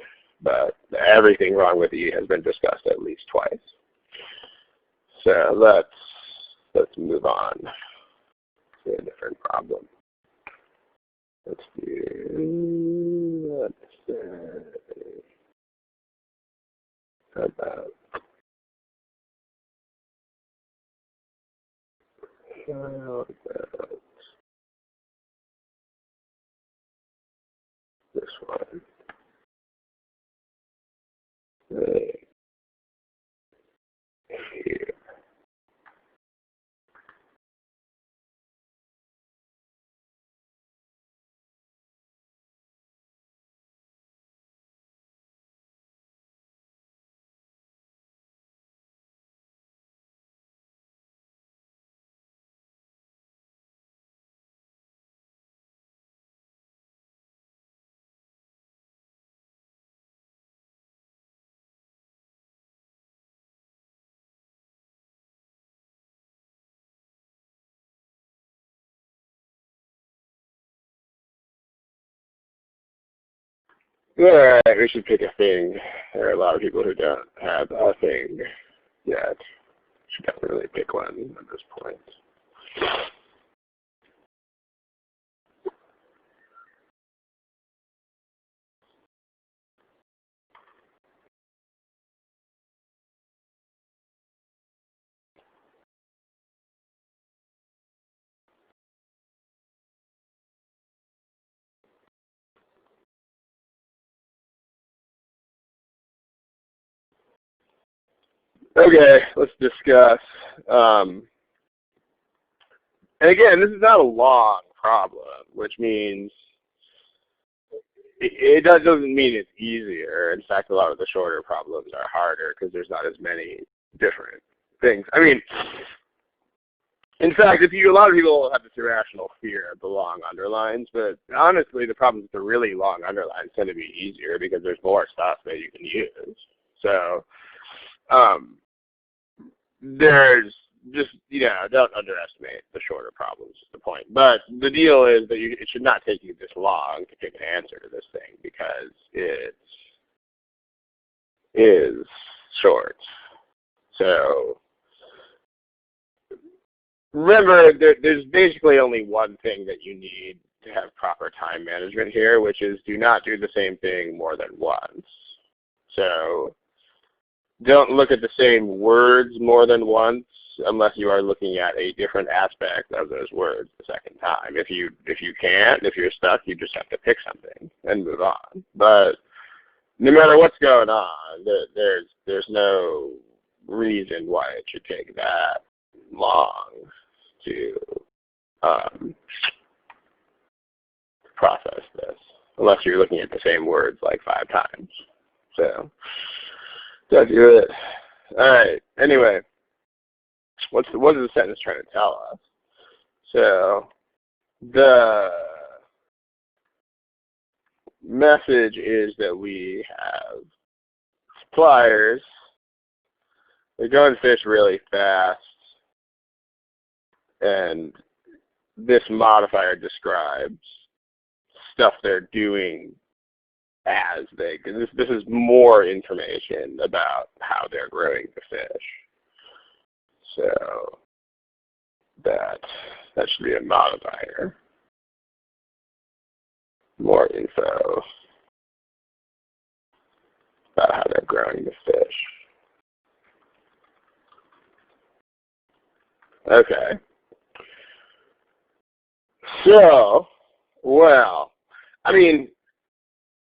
But everything wrong with E has been discussed at least twice. So let's move on to a different problem. Let's say, how about this one? Right here. All right, we should pick a thing. There are a lot of people who don't have a thing yet. Should definitely pick one at this point. Okay, let's discuss. And again, this is not a long problem, which means it doesn't mean it's easier. In fact, a lot of the shorter problems are harder because there's not as many different things. I mean, in fact, a lot of people have this irrational fear of the long underlines, but honestly, the problems with the really long underlines tend to be easier because there's more stuff that you can use. So, there's just, don't underestimate the shorter problems is the point. But the deal is that it should not take you this long to pick an answer to this thing because it is short. So remember, there's basically only one thing that you need to have proper time management here, which is do not do the same thing more than once. So don't look at the same words more than once unless you are looking at a different aspect of those words the second time. If you're stuck, you just have to pick something and move on. But no matter what's going on, there's no reason why it should take that long to process this, unless you're looking at the same words like 5 times. So don't do it. All right. Anyway, what is the sentence trying to tell us? So the message is that we have suppliers. They go and fish really fast, and this modifier describes stuff they're doing as they, this is more information about how they're growing the fish. So that should be a modifier. More info about how they're growing the fish. Okay. So, well, I mean,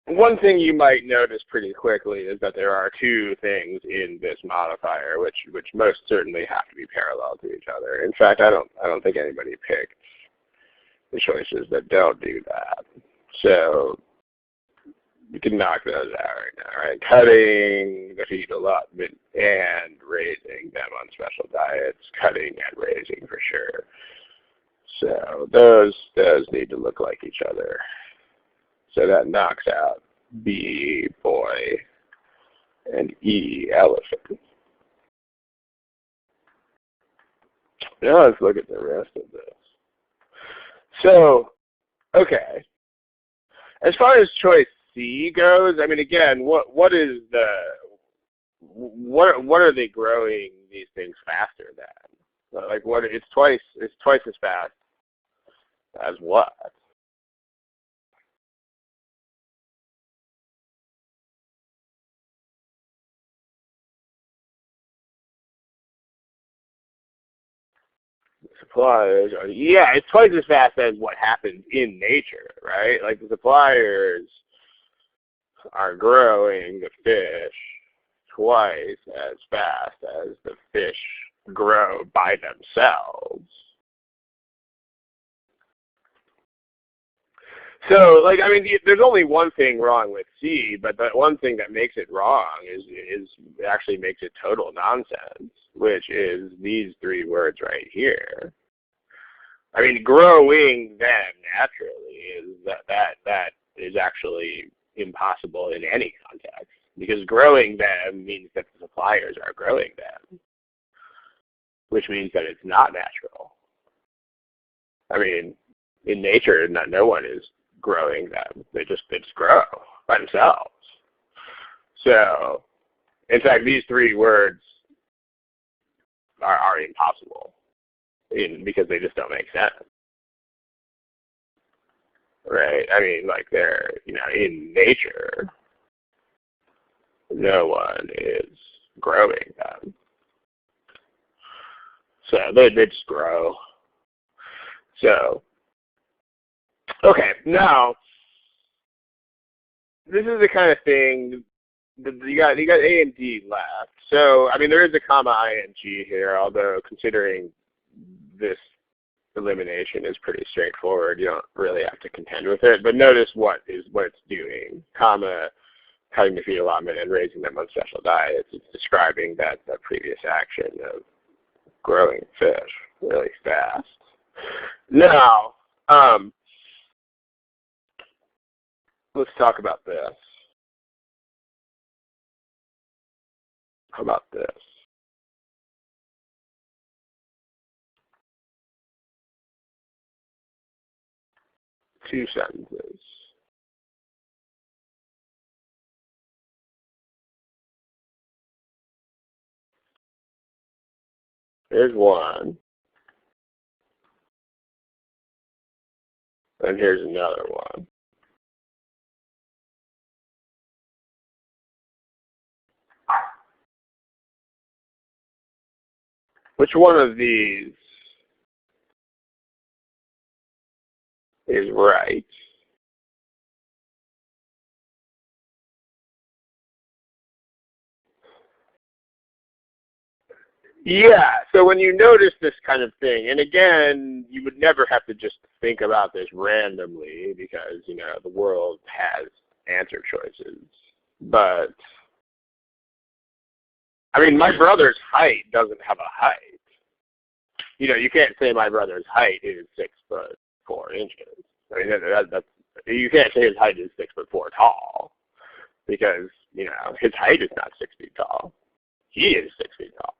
one thing you might notice pretty quickly is that there are two things in this modifier which most certainly have to be parallel to each other. In fact, I don't think anybody picked the choices that don't do that. So you can knock those out right now, right? Cutting the feed allotment and raising them on special diets, cutting and raising for sure. So those need to look like each other. So that knocks out B, boy, and E, elephant. Now let's look at the rest of this. So, okay. As far as choice C goes, I mean, again, what are they growing these things faster than? Like what? It's twice as fast as what? Suppliers are, yeah, it's twice as fast as what happens in nature, right? Like the suppliers are growing the fish twice as fast as the fish grow by themselves. So, like, I mean, there's only one thing wrong with C, but the one thing that makes it wrong is actually makes it total nonsense, which is these three words right here. I mean, growing them naturally is that is actually impossible in any context, because growing them means that the suppliers are growing them, which means that it's not natural. I mean, in nature, no one is growing them. They just grow by themselves. So, in fact, these three words are impossible because they just don't make sense. Right? I mean, like they're, in nature, no one is growing them. So they just grow. So, okay, now, this is the kind of thing that you got A and D left. So, I mean, there is a comma ing here, although considering this elimination is pretty straightforward, you don't really have to contend with it. But notice what it's doing. Comma, cutting the feed allotment and raising them on special diets. It's describing that previous action of growing fish really fast. Now, let's talk about this. How about this? Two sentences. Here's one. And here's another one. Which one of these is right? Yeah, so when you notice this kind of thing, and again, you would never have to just think about this randomly because, the world has answer choices. But, I mean, my brother's height doesn't have a height. You can't say my brother's height is 6'4". I mean, that's, you can't say his height is 6'4" tall because, his height is not 6 feet tall. He is 6 feet tall.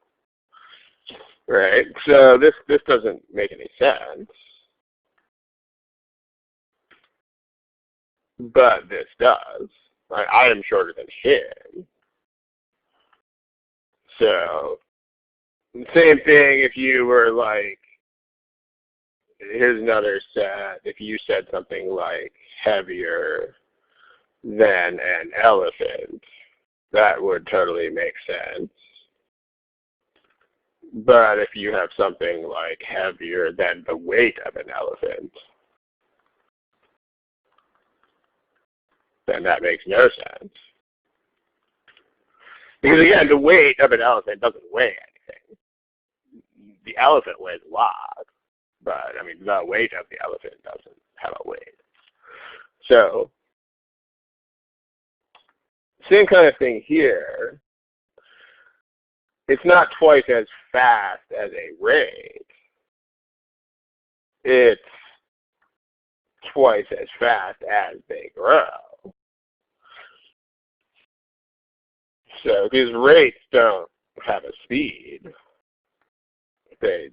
Right? So this doesn't make any sense. but this does. I am shorter than him. So, same thing if you were like, here's another set. If you said something like heavier than an elephant, that would totally make sense. But if you have something like heavier than the weight of an elephant, then that makes no sense. Because again, the weight of an elephant doesn't weigh anything. The elephant weighs a lot, but I mean, the weight of the elephant doesn't have a weight. So, same kind of thing here. It's not twice as fast as a rate. It's twice as fast as they grow. So these rates don't have a speed. I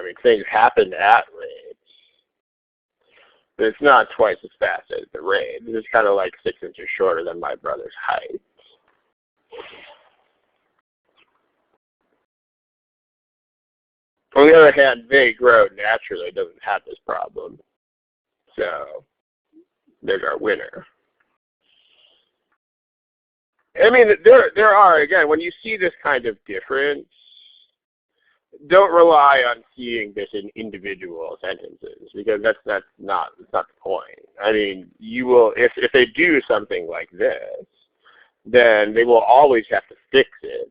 mean, things happen at rates. But it's not twice as fast as the rate. It's kind of like 6 inches shorter than my brother's height. On the other hand, they grow naturally, doesn't have this problem. So there's our winner. I mean, there are, again, when you see this kind of difference, don't rely on seeing this in individual sentences, because that's not the point. I mean, you will, if they do something like this, then they will always have to fix it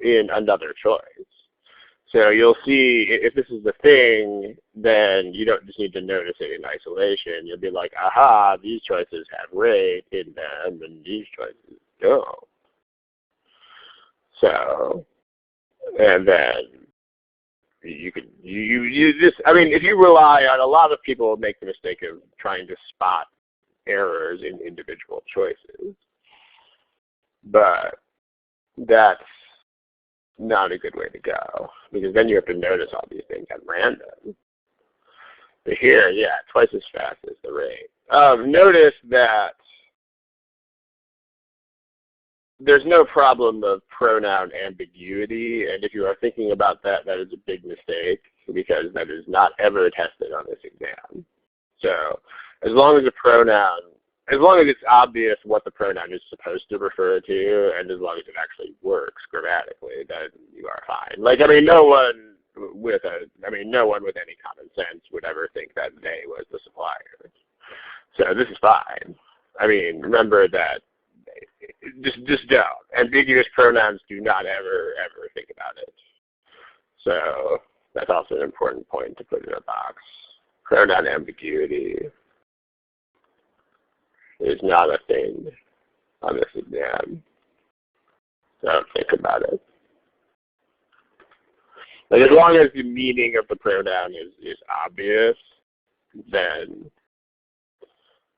in another choice. So you'll see, if this is the thing, then you don't just need to notice it in isolation. You'll be like, aha, these choices have rate in them, and these choices don't. So, and then you just, I mean, if you rely on, a lot of people make the mistake of trying to spot errors in individual choices. But that's not a good way to go, because then you have to notice all these things at random. But here, yeah, twice as fast as the rate. Notice that there's no problem of pronoun ambiguity, and if you are thinking about that, that is a big mistake, because that is not ever tested on this exam. So as long as it's obvious what the pronoun is supposed to refer to, and as long as it actually works grammatically, then you are fine. Like, I mean, no one with any common sense would ever think that they was the supplier. So this is fine. I mean, remember that just don't. Ambiguous pronouns, do not ever think about it. So that's also an important point to put in a box. Pronoun ambiguity is not a thing on this exam. Don't think about it. Like, as long as the meaning of the pronoun is obvious, then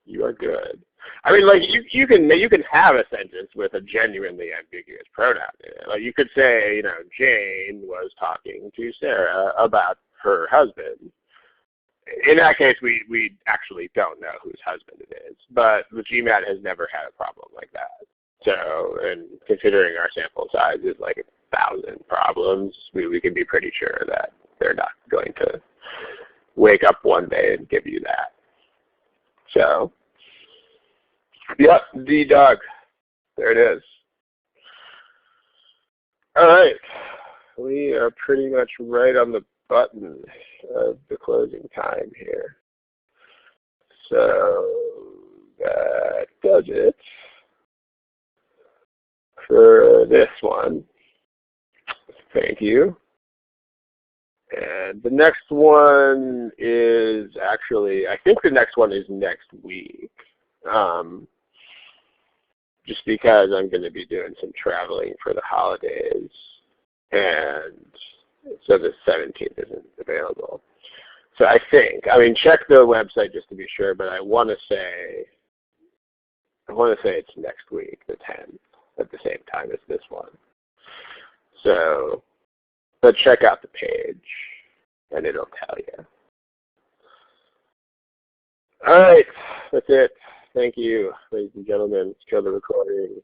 you are good. I mean, like, you can have a sentence with a genuinely ambiguous pronoun in it. Like, you could say, you know, Jane was talking to Sarah about her husband. In that case, we actually don't know whose husband it is, but the GMAT has never had a problem like that. So, and considering our sample size is like 1,000 problems, we can be pretty sure that they're not going to wake up one day and give you that. So, yep, D dog. There it is. All right. We are pretty much right on the button of the closing time here. So that does it for this one. Thank you. And the next one is actually, I think the next one is next week. Just because I'm going to be doing some traveling for the holidays, and so the 17th isn't available. So I think, I mean, check the website just to be sure, but I want to say it's next week, the 10th, at the same time as this one. So, but check out the page, and it'll tell you. All right, that's it. Thank you, ladies and gentlemen. Let's kill the recording.